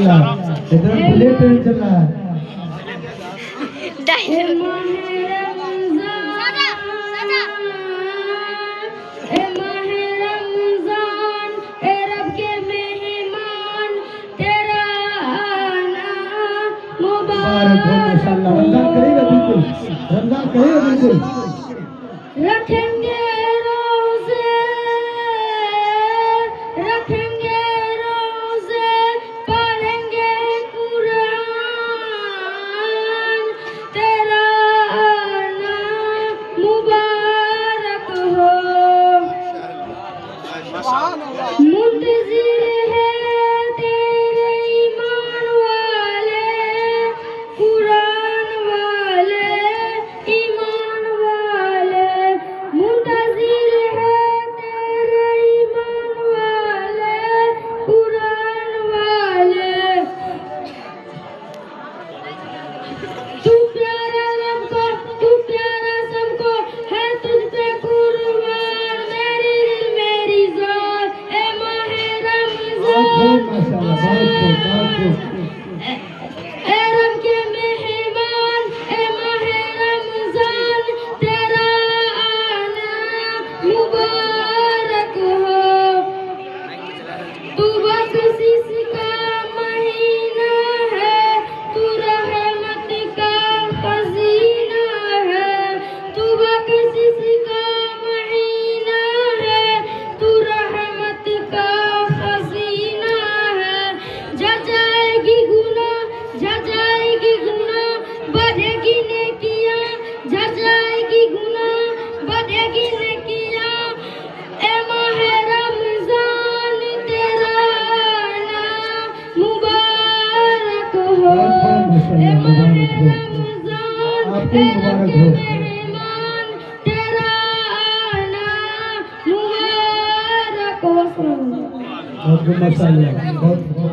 माशाल्लाह इधर bullet train चल रहा है मुबारक हो माशाल्लाह रमजान करेगा बिल्कुल रमजान करेगा बिल्कुल रखेंगे रोजे पढ़ेंगे कुरान तेरा नाम मुबारक हो मुंतजिर है तेरे ईमान वाले कुरान वाले ईमान वाले मुंतजिर है तेरे ईमान वाले कुरान वाले तू प्यारा सबको तू प्यारा सबको है तुझ पे कुर्बान मेरी दिल मेरी जान ए माहे रमजान माशाल्लाह बहुत खूब ए रब के मेहमान ए माहे रमजान तेरा आना मुबारक हो तू बख्शिश का महीना है तू रहमत का खजीना है तू बख्शिश का महीना है तू रहमत का खजीना है झड़ जाएगी गुनाह बढ़ेगी नेकियां झड़ जाएगी गुनाह बढ़ेगी नेकियां ए माहे रमजान तेरा नाम मुबारक हो ए माहे रमजान आपको मुबारक हो मेहमान तेरा नाम मुबारक हो बहुत माशाल्लाह बहुत